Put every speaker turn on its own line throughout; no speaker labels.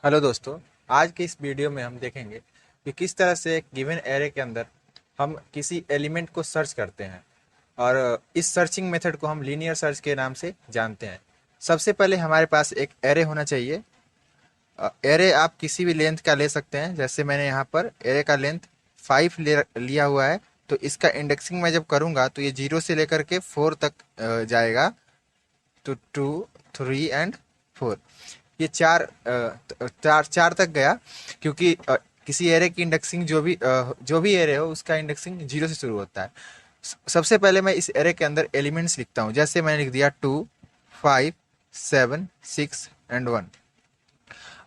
Hello दोस्तों। आज के इस वीडियो में हम देखेंगे कि किस तरह से एक गिवन एरे के अंदर हम किसी एलिमेंट को सर्च करते हैं और इस सर्चिंग मेथड को हम लीनियर सर्च के नाम से जानते हैं। सबसे पहले हमारे पास एक एरे होना चाहिए। एरे आप किसी भी लेंथ का ले सकते हैं। जैसे मैंने यहाँ पर एरे का लेंथ 5 लिया हुआ है, तो इसका इंडेक्सिंग मैं जब करूँगा तो ये 0 से लेकर के 4 तक जाएगा। तो 2, 3 एंड 4, ये चार तक गया, क्योंकि किसी एरे की इंडेक्सिंग जो भी एरे हो उसका इंडेक्सिंग 0 से शुरू होता है। सबसे पहले मैं इस एरे के अंदर एलिमेंट्स लिखता हूँ। जैसे मैंने लिख दिया 2, 5, 7, 6 एंड 1।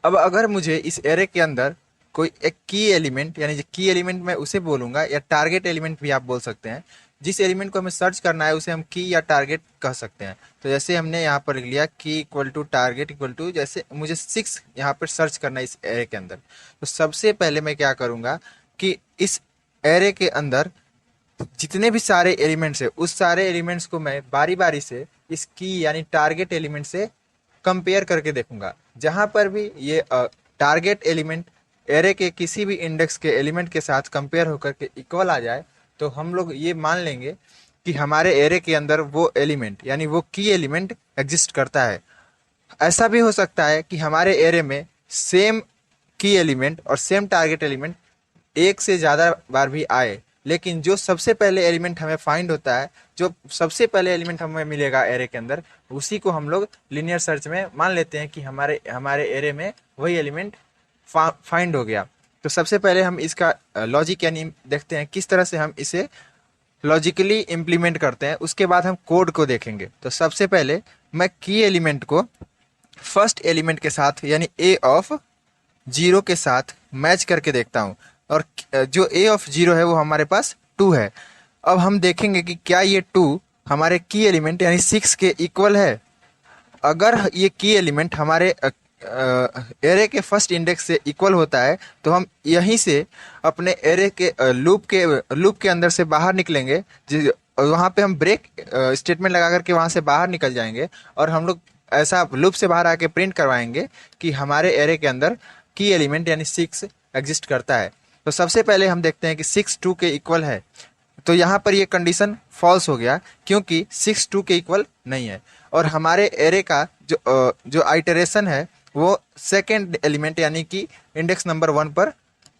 अब अगर मुझे इस एरे के अंदर कोई एक की एलिमेंट, यानी की एलिमेंट मैं उसे बोलूंगा, या टारगेट एलिमेंट भी आप बोल सकते हैं, जिस एलिमेंट को हमें सर्च करना है उसे हम की या टारगेट कह सकते हैं। तो जैसे हमने यहाँ पर लिख लिया की equal to target equal to, जैसे मुझे 6 यहाँ पर सर्च करना है इस एरे के अंदर, तो सबसे पहले मैं क्या करूँगा कि इस एरे के अंदर जितने भी सारे एलिमेंट्स है उस सारे एलिमेंट्स को मैं बारी बारी से इस की यानी टारगेट एलिमेंट से कंपेयर करके देखूंगा। जहां पर भी ये टारगेट एलिमेंट एरे के किसी भी इंडेक्स के एलिमेंट के साथ कंपेयर होकर के इक्वल आ जाए, तो हम लोग ये मान लेंगे कि हमारे एरे के अंदर वो एलिमेंट यानी वो की एलिमेंट एग्जिस्ट करता है। ऐसा भी हो सकता है कि हमारे एरे में सेम की एलिमेंट और सेम टारगेट एलिमेंट एक से ज़्यादा बार भी आए, लेकिन जो सबसे पहले एलिमेंट हमें फाइंड होता है, जो सबसे पहले एलिमेंट हमें मिलेगा एरे के अंदर, उसी को हम लोग लीनियर सर्च में मान लेते हैं कि हमारे हमारे एरे में वही एलिमेंट फाइंड हो गया। तो सबसे पहले हम इसका लॉजिक यानी देखते हैं किस तरह से हम इसे लॉजिकली इम्प्लीमेंट करते हैं। उसके बाद हम कोड को देखेंगे। तो सबसे पहले मैं की एलिमेंट को फर्स्ट एलिमेंट के साथ यानी ए ऑफ 0 के साथ मैच करके देखता हूँ, और जो ए ऑफ 0 है वो हमारे पास 2 है। अब हम देखेंगे कि क्या ये 2 हमारे की एलिमेंट यानी 6 के इक्वल है। अगर ये की एलिमेंट हमारे एरे के फर्स्ट इंडेक्स से इक्वल होता है, तो हम यहीं से अपने एरे के लूप के अंदर से बाहर निकलेंगे। वहाँ पे हम ब्रेक स्टेटमेंट लगा करके वहाँ से बाहर निकल जाएंगे, और हम लोग ऐसा लूप से बाहर आके प्रिंट करवाएंगे कि हमारे एरे के अंदर की एलिमेंट यानी 6 एग्जिस्ट करता है। तो सबसे पहले हम देखते हैं कि 6 2 के इक्वल है। तो यहाँ पर ये कंडीशन फॉल्स हो गया, क्योंकि 6 2 के इक्वल नहीं है, और हमारे एरे का जो आइटरेशन है वो सेकेंड एलिमेंट यानी कि इंडेक्स नंबर 1 पर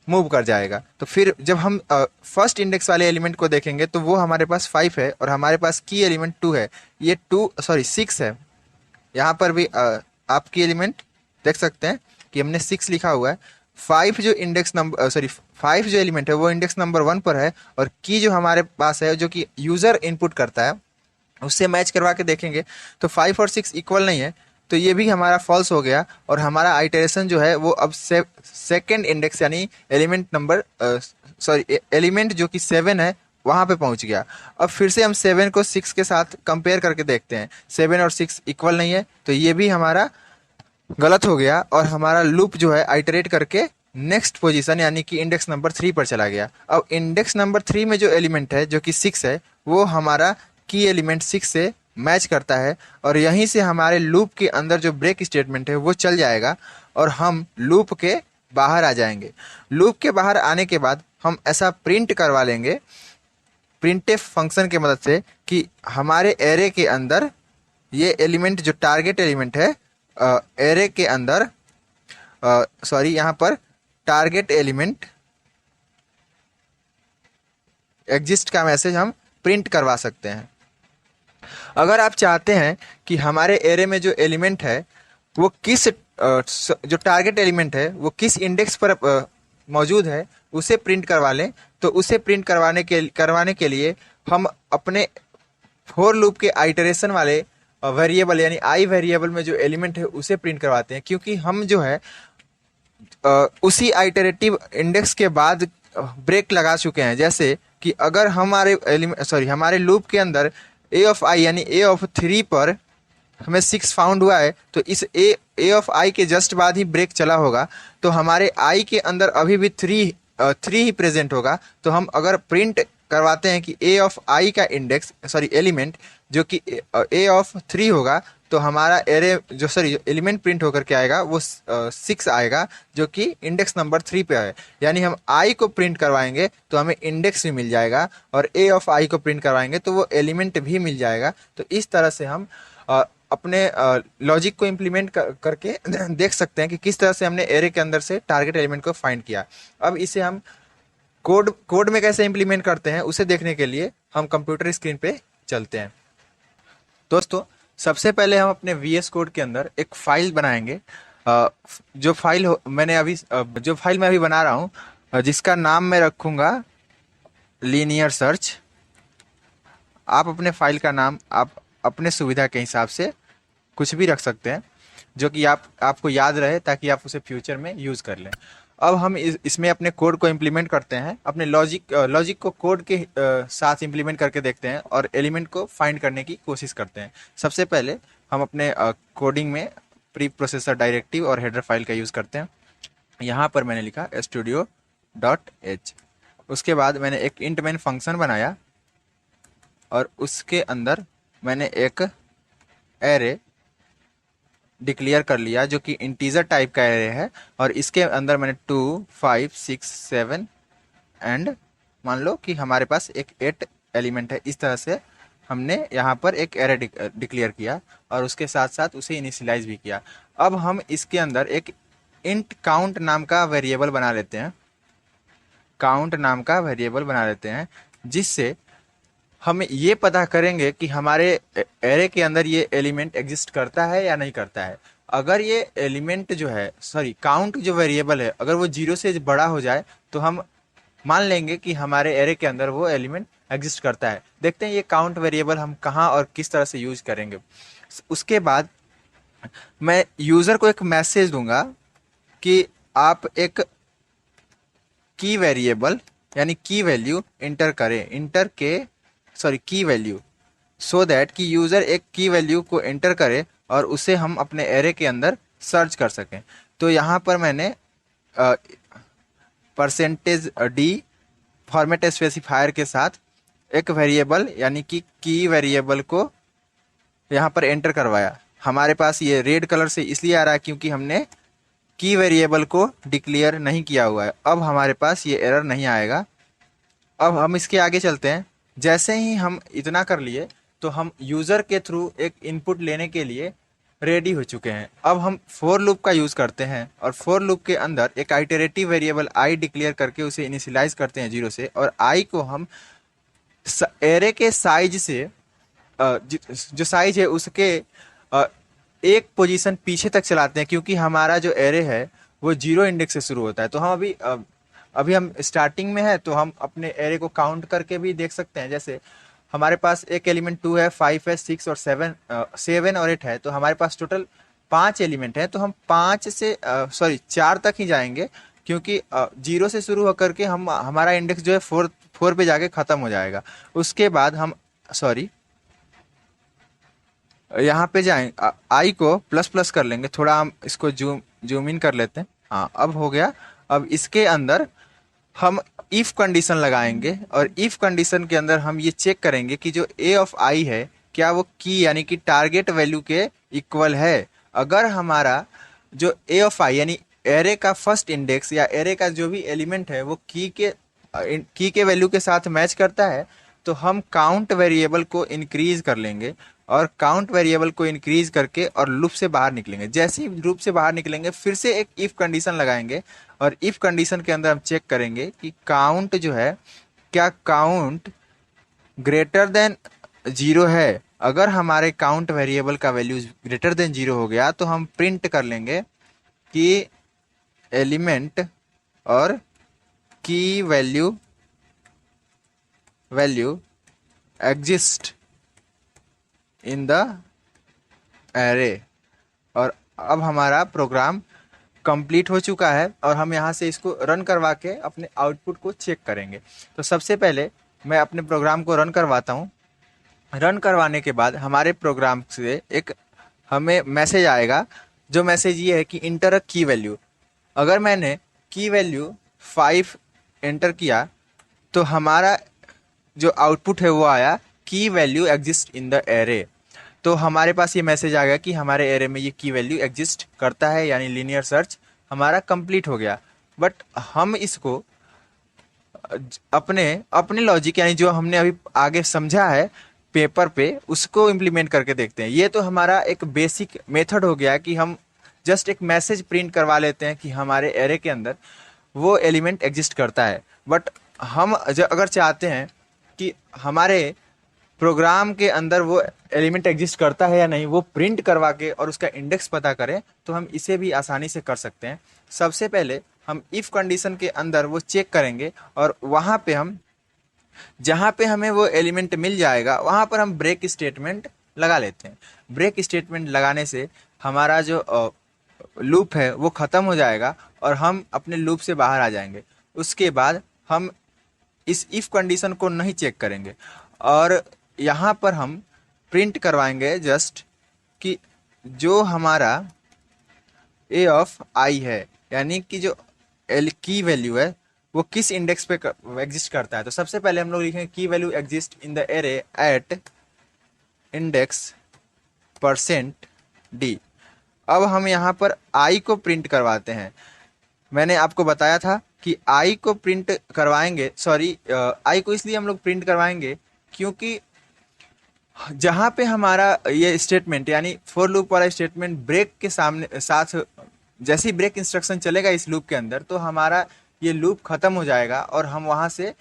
मूव कर जाएगा। तो फिर जब हम फर्स्ट इंडेक्स वाले एलिमेंट को देखेंगे तो वो हमारे पास 5 है, और हमारे पास की एलिमेंट 2 है। ये 6 है। यहाँ पर भी आप की एलिमेंट देख सकते हैं कि हमने 6 लिखा हुआ है। 5 जो एलिमेंट है वो इंडेक्स नंबर 1 पर है, और की जो हमारे पास है जो कि यूजर इनपुट करता है उससे मैच करवा के देखेंगे तो 5 और 6 इक्वल नहीं है। तो ये भी हमारा फॉल्स हो गया, और हमारा आइटरेशन जो है वो अब सेकेंड इंडेक्स यानी एलिमेंट जो कि 7 है वहां पे पहुंच गया। अब फिर से हम 7 को 6 के साथ कंपेयर करके देखते हैं। 7 और 6 इक्वल नहीं है, तो ये भी हमारा गलत हो गया, और हमारा लूप जो है आइटरेट करके नेक्स्ट पोजीशन यानी कि इंडेक्स नंबर 3 पर चला गया। अब इंडेक्स नंबर 3 में जो एलिमेंट है जो कि 6 है वो हमारा की एलिमेंट 6 से मैच करता है, और यहीं से हमारे लूप के अंदर जो ब्रेक स्टेटमेंट है वो चल जाएगा, और हम लूप के बाहर आ जाएंगे। लूप के बाहर आने के बाद हम ऐसा प्रिंट करवा लेंगे प्रिंटफ फंक्शन की मदद से कि हमारे एरे के अंदर ये एलिमेंट जो टारगेट एलिमेंट है एरे के अंदर यहाँ पर टारगेट एलिमेंट एग्जिस्ट का मैसेज हम प्रिंट करवा सकते हैं। अगर आप चाहते हैं कि हमारे एरे में जो एलिमेंट है वो जो टारगेट एलिमेंट है वो किस इंडेक्स पर मौजूद है उसे प्रिंट करवा लें, तो उसे प्रिंट करवाने के लिए हम अपने फॉर लूप के आइटरेशन वाले वेरिएबल यानी आई वेरिएबल में जो एलिमेंट है उसे प्रिंट करवाते हैं, क्योंकि हम जो है उसी आइटरेटिव इंडेक्स के बाद ब्रेक लगा चुके हैं। जैसे कि अगर हमारे लूप के अंदर ए ऑफ आई यानी ए ऑफ 3 पर हमें 6 फाउंड हुआ है, तो इस ए ऑफ आई के जस्ट बाद ही ब्रेक चला होगा, तो हमारे आई के अंदर अभी भी 3 ही प्रेजेंट होगा। तो हम अगर प्रिंट करवाते हैं कि ए ऑफ आई का इंडेक्स सॉरी एलिमेंट जो कि ए ऑफ 3 होगा, तो हमारा एरे जो सॉरी एलिमेंट प्रिंट होकर के आएगा वो 6 आएगा, जो कि इंडेक्स नंबर 3 पे है। यानी हम आई को प्रिंट करवाएंगे तो हमें इंडेक्स भी मिल जाएगा, और ए ऑफ आई को प्रिंट करवाएंगे तो वो एलिमेंट भी मिल जाएगा। तो इस तरह से हम अपने लॉजिक को इम्प्लीमेंट करके देख सकते हैं कि किस तरह से हमने एरे के अंदर से टारगेट एलिमेंट को फाइंड किया। अब इसे हम कोड में कैसे इम्प्लीमेंट करते हैं उसे देखने के लिए हम कंप्यूटर स्क्रीन पे चलते हैं। दोस्तों, सबसे पहले हम अपने VS कोड के अंदर एक फाइल बनाएंगे। जो फाइल मैं अभी बना रहा हूँ, जिसका नाम मैं रखूँगा लीनियर सर्च। आप अपने फाइल का नाम आप अपने सुविधा के हिसाब से कुछ भी रख सकते हैं, जो कि आपको याद रहे, ताकि आप उसे फ्यूचर में यूज़ कर लें। अब हम इसमें अपने कोड को इम्प्लीमेंट करते हैं, अपने लॉजिक को कोड के साथ इम्प्लीमेंट करके देखते हैं और एलिमेंट को फाइंड करने की कोशिश करते हैं। सबसे पहले हम अपने कोडिंग में प्री प्रोसेसर डायरेक्टिव और हेडर फाइल का यूज़ करते हैं। यहाँ पर मैंने लिखा studio.h। उसके बाद मैंने एक इंट मेन फंक्शन बनाया और उसके अंदर मैंने एक एरे डिक्लेयर कर लिया, जो कि इंटीजर टाइप का एरे है, और इसके अंदर मैंने 2, 5, 6, 7 एंड मान लो कि हमारे पास एक 8 एलिमेंट है। इस तरह से हमने यहाँ पर एक एरे डिक्लेयर किया और उसके साथ साथ उसे इनिशियलाइज भी किया। अब हम इसके अंदर एक इंट काउंट नाम का वेरिएबल बना लेते हैं, जिससे हम ये पता करेंगे कि हमारे एरे के अंदर ये एलिमेंट एग्जिस्ट करता है या नहीं करता है। अगर ये एलिमेंट जो है काउंट जो वेरिएबल है, अगर वो 0 से बड़ा हो जाए तो हम मान लेंगे कि हमारे एरे के अंदर वो एलिमेंट एग्जिस्ट करता है। देखते हैं ये काउंट वेरिएबल हम कहाँ और किस तरह से यूज करेंगे। उसके बाद मैं यूज़र को एक मैसेज दूंगा कि आप एक की वेरिएबल यानी की वैल्यू इंटर करें, की वैल्यू, सो दैट कि यूज़र एक की वैल्यू को एंटर करे और उसे हम अपने एरे के अंदर सर्च कर सकें। तो यहाँ पर मैंने %d फॉर्मेट स्पेसिफायर के साथ एक वेरिएबल यानी कि की वेरिएबल को यहाँ पर एंटर करवाया। हमारे पास ये रेड कलर से इसलिए आ रहा है क्योंकि हमने की वेरिएबल को डिक्लेयर नहीं किया हुआ है। अब हमारे पास ये एरर नहीं आएगा। अब हम इसके आगे चलते हैं। जैसे ही हम इतना कर लिए तो हम यूज़र के थ्रू एक इनपुट लेने के लिए रेडी हो चुके हैं। अब हम फॉर लूप का यूज़ करते हैं और फॉर लूप के अंदर एक आइटरेटिव वेरिएबल आई डिक्लेयर करके उसे इनिशियलाइज करते हैं 0 से, और आई को हम एरे के साइज से जो साइज है उसके एक पोजीशन पीछे तक चलाते हैं, क्योंकि हमारा जो एरे है वो 0 इंडेक्स से शुरू होता है। तो हम अभी हम स्टार्टिंग में है, तो हम अपने एरे को काउंट करके भी देख सकते हैं। जैसे हमारे पास एक एलिमेंट 2 है, 5 है, 6 और 7 और 8 है, तो हमारे पास टोटल 5 एलिमेंट है। तो हम 4 तक ही जाएंगे, क्योंकि 0 से शुरू होकर के हमारा इंडेक्स जो है 4 पे जाके ख़त्म हो जाएगा। उसके बाद हम यहाँ पे जाएं, आई को प्लस कर लेंगे, थोड़ा हम इसको जूम इन कर लेते हैं। हाँ, अब हो गया। अब इसके अंदर हम इफ कंडीशन लगाएंगे और इफ कंडीशन के अंदर हम ये चेक करेंगे कि जो ए ऑफ आई है क्या वो की यानी कि टारगेट वैल्यू के इक्वल है। अगर हमारा जो ए ऑफ आई यानी एरे का फर्स्ट इंडेक्स या एरे का जो भी एलिमेंट है वो की के वैल्यू के साथ मैच करता है, तो हम काउंट वेरिएबल को इंक्रीज कर लेंगे और काउंट वेरिएबल को इंक्रीज करके और लूप से बाहर निकलेंगे। जैसे ही लूप से बाहर निकलेंगे फिर से एक इफ कंडीशन लगाएंगे और इफ कंडीशन के अंदर हम चेक करेंगे कि काउंट जो है क्या काउंट ग्रेटर देन 0 है। अगर हमारे काउंट वेरिएबल का वैल्यू ग्रेटर देन 0 हो गया तो हम प्रिंट कर लेंगे कि एलिमेंट और की value exist in the array. और अब हमारा प्रोग्राम कंप्लीट हो चुका है और हम यहाँ से इसको रन करवा के अपने आउटपुट को चेक करेंगे। तो सबसे पहले मैं अपने प्रोग्राम को रन करवाता हूँ। रन करवाने के बाद हमारे प्रोग्राम से एक हमें मैसेज आएगा, जो मैसेज ये है कि इंटर अ की वैल्यू। अगर मैंने की वैल्यू 5 एंटर किया तो हमारा जो आउटपुट है वो आया की value exist in the array. तो हमारे पास ये मैसेज आ गया कि हमारे एरे में ये की वैल्यू एग्जिस्ट करता है, यानी लीनियर सर्च हमारा कंप्लीट हो गया। बट हम इसको अपने अपने लॉजिक यानी जो हमने अभी आगे समझा है पेपर पे, उसको इम्प्लीमेंट करके देखते हैं। ये तो हमारा एक बेसिक मेथड हो गया कि हम जस्ट एक मैसेज प्रिंट करवा लेते हैं कि हमारे एरे के अंदर वो एलिमेंट एग्जिस्ट करता है। बट हम अगर चाहते हैं कि हमारे प्रोग्राम के अंदर वो एलिमेंट एग्जिस्ट करता है या नहीं, वो प्रिंट करवा के और उसका इंडेक्स पता करें, तो हम इसे भी आसानी से कर सकते हैं। सबसे पहले हम इफ कंडीशन के अंदर वो चेक करेंगे और वहाँ पे हम जहाँ पे हमें वो एलिमेंट मिल जाएगा वहाँ पर हम ब्रेक स्टेटमेंट लगा लेते हैं। ब्रेक स्टेटमेंट लगाने से हमारा जो लूप है वो ख़त्म हो जाएगा और हम अपने लूप से बाहर आ जाएंगे। उसके बाद हम इस इफ कंडीशन को नहीं चेक करेंगे और यहाँ पर हम प्रिंट करवाएंगे जस्ट कि जो हमारा ए ऑफ आई है, यानी कि जो एल की वैल्यू है वो किस इंडेक्स पे एग्जिस्ट करता है। तो सबसे पहले हम लोग लिखेंगे की value exist in the array at index percent d. अब हम यहाँ पर आई को प्रिंट करवाते हैं। मैंने आपको बताया था कि आई को प्रिंट करवाएंगे, सॉरी आई को इसलिए हम लोग प्रिंट करवाएंगे क्योंकि जहाँ पे हमारा ये स्टेटमेंट यानी फॉर लूप वाला स्टेटमेंट ब्रेक के सामने साथ जैसे ही ब्रेक इंस्ट्रक्शन चलेगा इस लूप के अंदर, तो हमारा ये लूप खत्म हो जाएगा और हम वहाँ से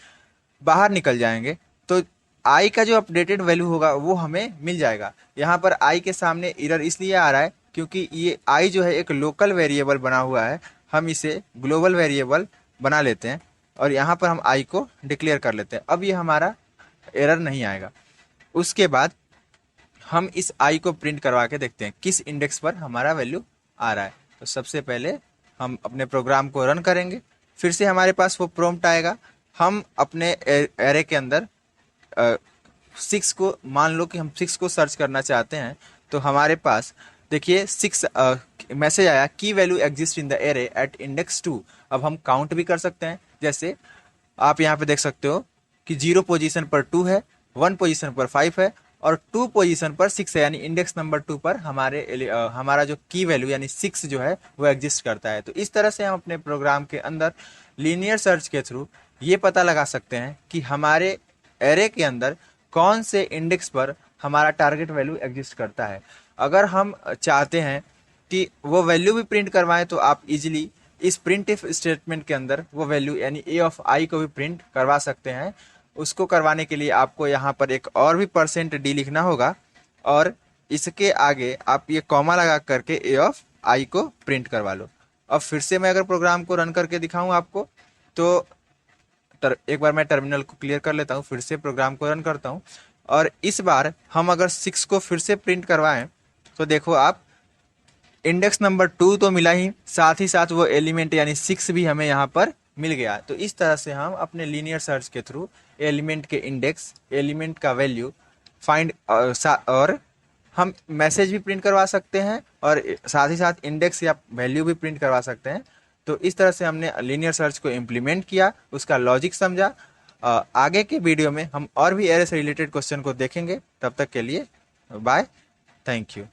बाहर निकल जाएंगे। तो आई का जो अपडेटेड वैल्यू होगा वो हमें मिल जाएगा। यहाँ पर आई के सामने एरर इसलिए आ रहा है क्योंकि ये आई जो है एक लोकल वेरिएबल बना हुआ है, हम इसे ग्लोबल वेरिएबल बना लेते हैं और यहाँ पर हम आई को डिक्लेयर कर लेते हैं। अब ये हमारा एरर नहीं आएगा। उसके बाद हम इस आई को प्रिंट करवा के देखते हैं किस इंडेक्स पर हमारा वैल्यू आ रहा है। तो सबसे पहले हम अपने प्रोग्राम को रन करेंगे, फिर से हमारे पास वो प्रॉम्प्ट आएगा। हम अपने एरे के अंदर 6 को, मान लो कि हम 6 को सर्च करना चाहते हैं, तो हमारे पास देखिए 6 मैसेज आया की value exist in the array at index 2। अब हम काउंट भी कर सकते हैं, जैसे आप यहाँ पे देख सकते हो कि 0 पोजीशन पर 2 है, 1 पोजीशन पर 5 है और 2 पोजीशन पर 6 है, यानी इंडेक्स नंबर 2 पर हमारा जो की वैल्यू यानी 6 जो है वो एग्जिस्ट करता है। तो इस तरह से हम अपने प्रोग्राम के अंदर लीनियर सर्च के थ्रू ये पता लगा सकते हैं कि हमारे एरे के अंदर कौन से इंडेक्स पर हमारा टारगेट वैल्यू एग्जिस्ट करता है। अगर हम चाहते हैं कि वो वैल्यू भी प्रिंट करवाएं तो आप इजीली इस प्रिंट इफ स्टेटमेंट के अंदर वो वैल्यू यानी ए ऑफ आई को भी प्रिंट करवा सकते हैं। उसको करवाने के लिए आपको यहाँ पर एक और भी %d लिखना होगा और इसके आगे आप ये कॉमा लगा करके ए ऑफ आई को प्रिंट करवा लो। अब फिर से मैं अगर प्रोग्राम को रन करके दिखाऊं आपको, तो एक बार मैं टर्मिनल को क्लियर कर लेता हूँ, फिर से प्रोग्राम को रन करता हूँ और इस बार हम अगर 6 को फिर से प्रिंट करवाएं तो देखो आप इंडेक्स नंबर 2 तो मिला ही, साथ ही साथ वो एलिमेंट यानी 6 भी हमें यहाँ पर मिल गया। तो इस तरह से हम अपने लीनियर सर्च के थ्रू एलिमेंट के इंडेक्स, एलिमेंट का वैल्यू फाइंड और हम मैसेज भी प्रिंट करवा सकते हैं और साथ ही साथ इंडेक्स या वैल्यू भी प्रिंट करवा सकते हैं। तो इस तरह से हमने लीनियर सर्च को इम्प्लीमेंट किया, उसका लॉजिक समझा। आगे के वीडियो में हम और भी एरे से रिलेटेड क्वेश्चन को देखेंगे। तब तक के लिए बाय, थैंक यू।